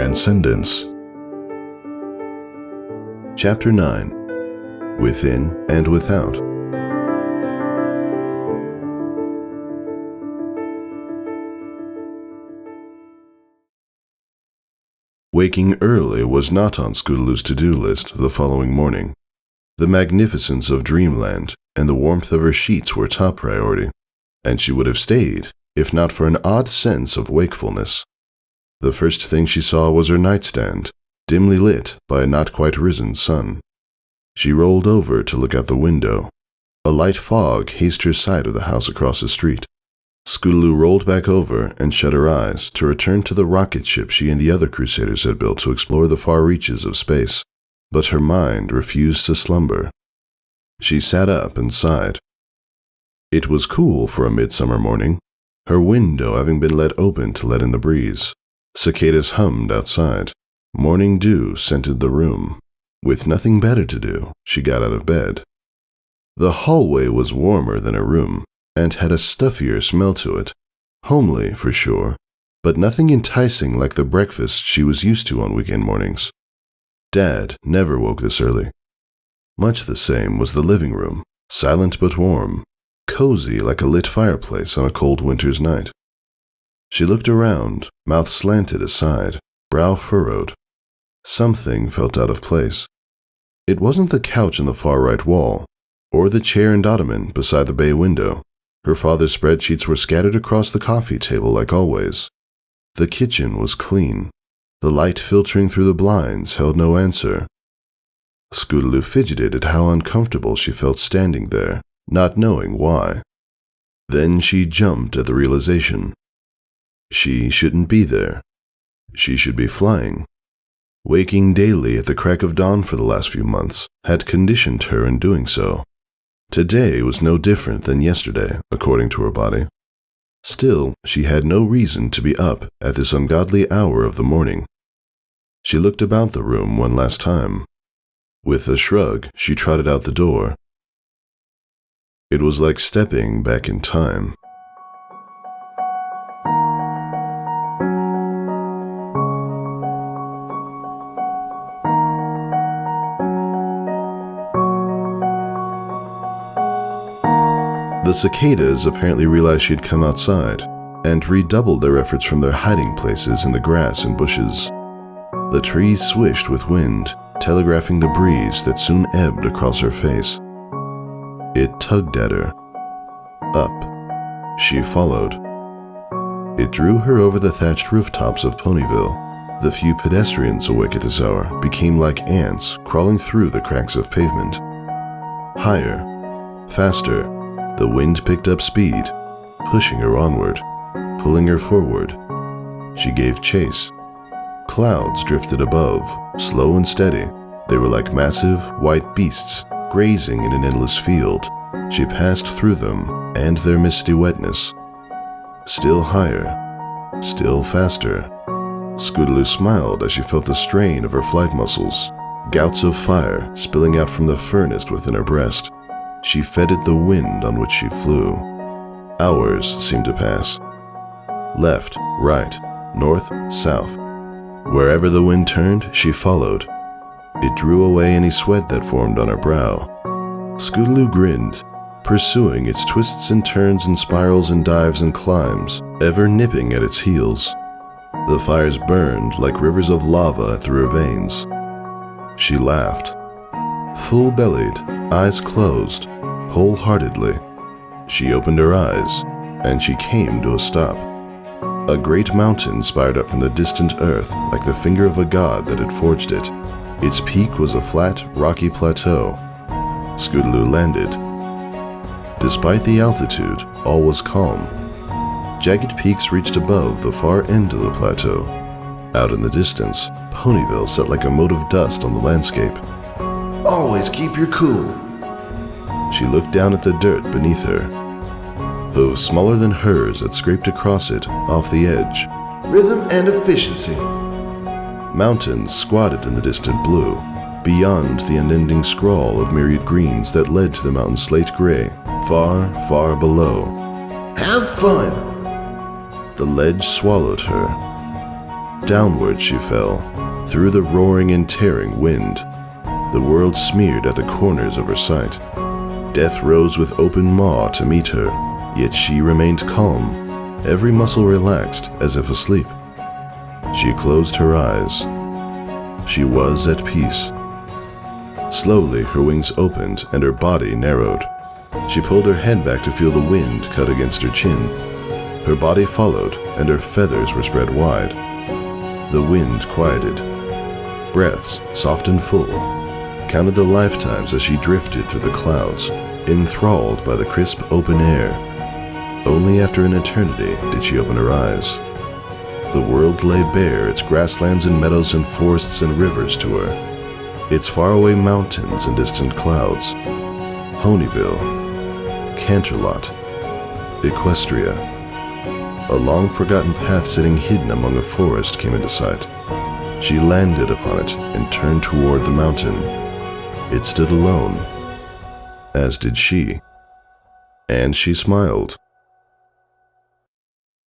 Transcendence. Chapter 9. Within and Without. Waking early was not on Scootaloo's to-do list the following morning. The magnificence of dreamland and the warmth of her sheets were top priority, and she would have stayed if not for an odd sense of wakefulness. The first thing she saw was her nightstand, dimly lit by a not-quite-risen sun. She rolled over to look out the window. A light fog hazed her side of the house across the street. Scootaloo rolled back over and shut her eyes to return to the rocket ship she and the other crusaders had built to explore the far reaches of space, but her mind refused to slumber. She sat up and sighed. It was cool for a midsummer morning, her window having been let open to let in the breeze. Cicadas hummed outside. Morning dew scented the room. With nothing better to do, she got out of bed. The hallway was warmer than her room, and had a stuffier smell to it. Homely, for sure, but nothing enticing like the breakfast she was used to on weekend mornings. Dad never woke this early. Much the same was the living room, silent but warm, cozy like a lit fireplace on a cold winter's night. She looked around, mouth slanted aside, brow furrowed. Something felt out of place. It wasn't the couch on the far right wall, or the chair and ottoman beside the bay window. Her father's spreadsheets were scattered across the coffee table like always. The kitchen was clean. The light filtering through the blinds held no answer. Scootaloo fidgeted at how uncomfortable she felt standing there, not knowing why. Then she jumped at the realization. She shouldn't be there. She should be flying. Waking daily at the crack of dawn for the last few months had conditioned her in doing so. Today was no different than yesterday, according to her body. Still, she had no reason to be up at this ungodly hour of the morning. She looked about the room one last time. With a shrug, she trotted out the door. It was like stepping back in time. The cicadas apparently realized she had come outside, and redoubled their efforts from their hiding places in the grass and bushes. The trees swished with wind, telegraphing the breeze that soon ebbed across her face. It tugged at her. Up. She followed. It drew her over the thatched rooftops of Ponyville. The few pedestrians awake at this hour became like ants crawling through the cracks of pavement. Higher. Faster. The wind picked up speed, pushing her onward, pulling her forward. She gave chase. Clouds drifted above, slow and steady. They were like massive, white beasts grazing in an endless field. She passed through them and their misty wetness. Still higher, still faster. Scootaloo smiled as she felt the strain of her flight muscles, gouts of fire spilling out from the furnace within her breast. She feted the wind on which she flew. Hours seemed to pass. Left, right, north, south. Wherever the wind turned, she followed. It drew away any sweat that formed on her brow. Scootaloo grinned, pursuing its twists and turns and spirals and dives and climbs, ever nipping at its heels. The fires burned like rivers of lava through her veins. She laughed. Full-bellied, eyes closed, wholeheartedly. She opened her eyes, and she came to a stop. A great mountain spired up from the distant earth like the finger of a god that had forged it. Its peak was a flat, rocky plateau. Scootaloo landed. Despite the altitude, all was calm. Jagged peaks reached above the far end of the plateau. Out in the distance, Ponyville sat like a mote of dust on the landscape. Always keep your cool. She looked down at the dirt beneath her. Hooves smaller than hers had scraped across it, off the edge. Rhythm and efficiency. Mountains squatted in the distant blue, beyond the unending scrawl of myriad greens that led to the mountain slate gray, far, far below. Have fun! The ledge swallowed her. Downward she fell, through the roaring and tearing wind. The world smeared at the corners of her sight. Death rose with open maw to meet her, yet she remained calm, every muscle relaxed as if asleep. She closed her eyes. She was at peace. Slowly, her wings opened and her body narrowed. She pulled her head back to feel the wind cut against her chin. Her body followed, and her feathers were spread wide. The wind quieted. Breaths, soft and full, counted the lifetimes as she drifted through the clouds, enthralled by the crisp open air. Only after an eternity did she open her eyes. The world lay bare, its grasslands and meadows and forests and rivers to her, its faraway mountains and distant clouds. Ponyville, Canterlot, Equestria. A long-forgotten path sitting hidden among a forest came into sight. She landed upon it and turned toward the mountain. It stood alone, as did she. And she smiled.